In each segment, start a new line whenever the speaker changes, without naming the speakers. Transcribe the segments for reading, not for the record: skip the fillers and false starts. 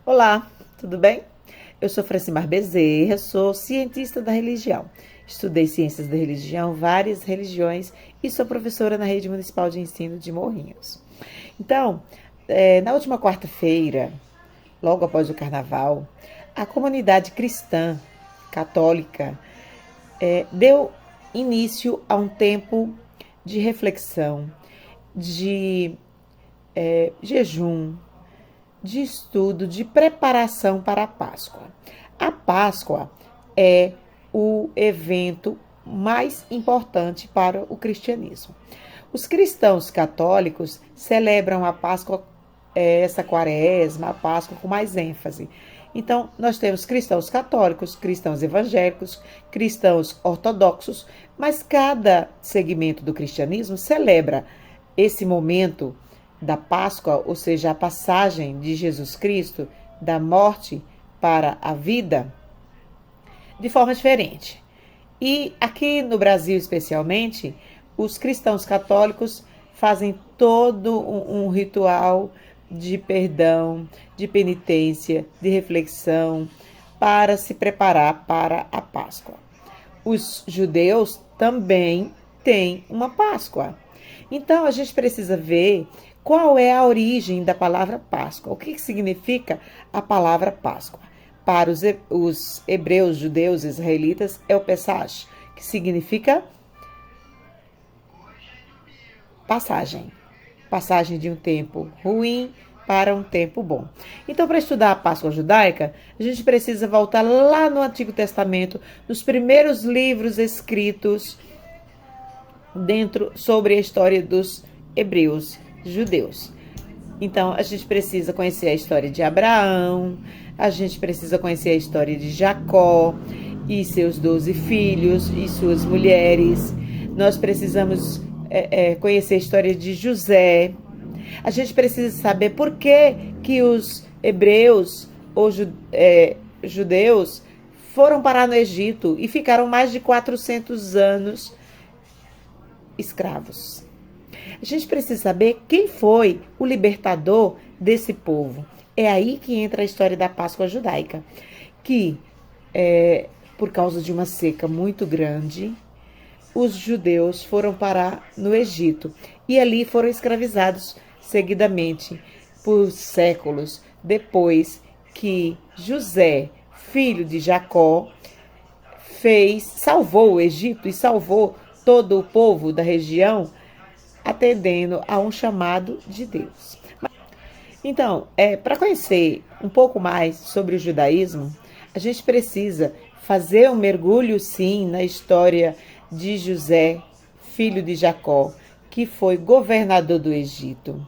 Olá, tudo bem? Eu sou Francimar Bezerra, sou cientista da religião. Estudei ciências da religião, várias religiões e sou professora na Rede Municipal de Ensino de Morrinhos. Então, na última quarta-feira, logo após o carnaval, a comunidade cristã católica deu início a um tempo de reflexão, de jejum, de estudo, de preparação para a Páscoa. A Páscoa é o evento mais importante para o cristianismo. Os cristãos católicos celebram a Páscoa, essa quaresma, a Páscoa com mais ênfase. Então, nós temos cristãos católicos, cristãos evangélicos, cristãos ortodoxos, mas cada segmento do cristianismo celebra esse momento da Páscoa, ou seja, a passagem de Jesus Cristo da morte para a vida, de forma diferente. E aqui no Brasil, especialmente, os cristãos católicos fazem todo um ritual de perdão, de penitência, de reflexão, para se preparar para a Páscoa. Os judeus também têm uma Páscoa. Então a gente precisa ver qual é a origem da palavra Páscoa. O que significa a palavra Páscoa? Para os hebreus, judeus, israelitas, é o Pesach, que significa passagem. Passagem de um tempo ruim para um tempo bom. Então, para estudar a Páscoa judaica, a gente precisa voltar lá no Antigo Testamento, nos primeiros livros escritos sobre a história dos hebreus, judeus. Então, a gente precisa conhecer a história de Abraão, a gente precisa conhecer a história de Jacó e seus 12 filhos e suas mulheres. Nós precisamos conhecer a história de José. A gente precisa saber por que os hebreus ou judeus foram parar no Egito e ficaram mais de 400 anos escravos. A gente precisa saber quem foi o libertador desse povo. É aí que entra a história da Páscoa judaica, que, por causa de uma seca muito grande, os judeus foram parar no Egito e ali foram escravizados seguidamente por séculos, depois que José, filho de Jacó, salvou o Egito e salvou todo o povo da região, atendendo a um chamado de Deus. Então, para conhecer um pouco mais sobre o judaísmo, a gente precisa fazer um mergulho, sim, na história de José, filho de Jacó, que foi governador do Egito.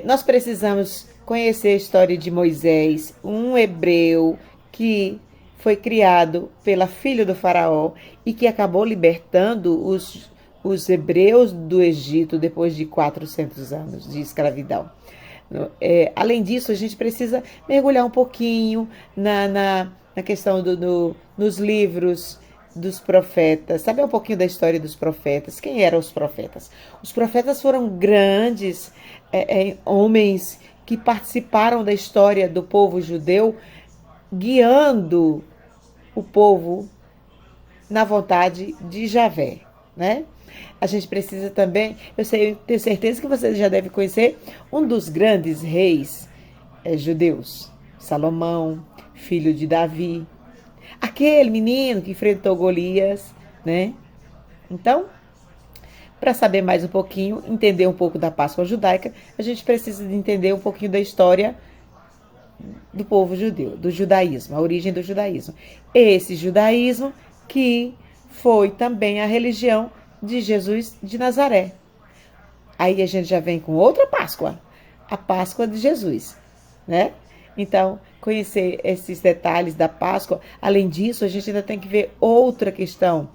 Nós precisamos conhecer a história de Moisés, um hebreu que foi criado pela filha do faraó e que acabou libertando os hebreus do Egito depois de 400 anos de escravidão. Além disso, a gente precisa mergulhar um pouquinho na questão nos livros dos profetas, saber um pouquinho da história dos profetas. Quem eram os profetas? Os profetas foram grandes homens que participaram da história do povo judeu, guiando o povo na vontade de Javé, né? A gente precisa também, tenho certeza que vocês já devem conhecer um dos grandes reis judeus, Salomão, filho de Davi, aquele menino que enfrentou Golias, né? Então, para saber mais um pouquinho, entender um pouco da Páscoa judaica, a gente precisa de entender um pouquinho da história do povo judeu, do judaísmo, a origem do judaísmo. Esse judaísmo que foi também a religião de Jesus de Nazaré. Aí a gente já vem com outra Páscoa, a Páscoa de Jesus, né? Então, conhecer esses detalhes da Páscoa. Além disso, a gente ainda tem que ver outra questão,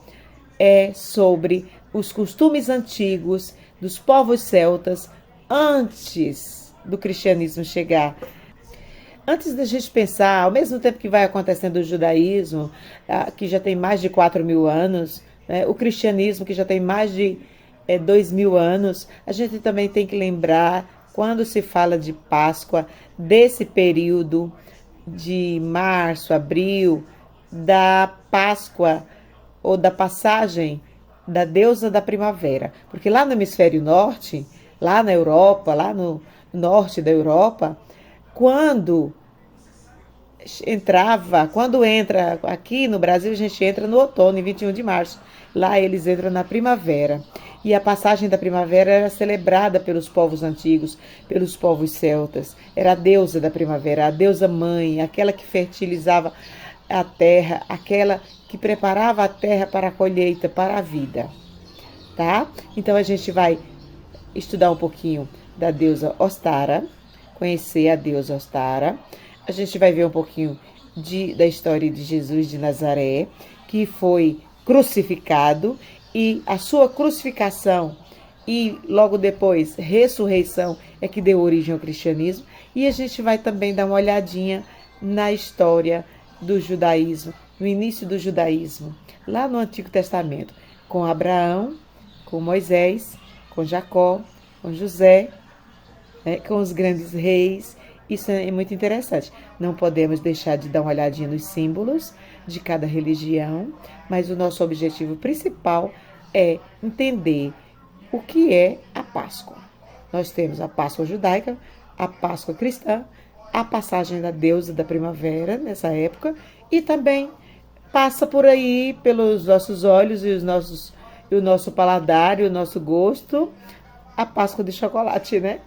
sobre os costumes antigos dos povos celtas antes do cristianismo chegar. Antes da gente pensar, ao mesmo tempo que vai acontecendo o judaísmo, que já tem mais de 4.000 anos, né, o cristianismo, que já tem mais de 2.000 anos, a gente também tem que lembrar quando se fala de Páscoa, desse período de março, abril, da Páscoa ou da passagem da deusa da primavera. Porque lá no hemisfério norte, lá na Europa, lá no norte da Europa, quando entra aqui no Brasil, a gente entra no outono, em 21 de março. Lá eles entram na primavera. E a passagem da primavera era celebrada pelos povos antigos, pelos povos celtas. Era a deusa da primavera, a deusa mãe, aquela que fertilizava a terra, aquela que preparava a terra para a colheita, para a vida. Tá? Então a gente vai estudar um pouquinho da deusa Ostara, conhecer a deusa Ostara. A gente vai ver um pouquinho da história de Jesus de Nazaré, que foi crucificado, e a sua crucificação e logo depois ressurreição é que deu origem ao cristianismo. E a gente vai também dar uma olhadinha na história do judaísmo, no início do judaísmo, lá no Antigo Testamento, com Abraão, com Moisés, com Jacó, com José, né, com os grandes reis. Isso é muito interessante. Não podemos deixar de dar uma olhadinha nos símbolos de cada religião, mas o nosso objetivo principal é entender o que é a Páscoa. Nós temos a Páscoa judaica, a Páscoa cristã, a passagem da deusa da primavera nessa época, e também passa por aí pelos nossos olhos e o nosso paladar e o nosso gosto, a Páscoa de chocolate, né?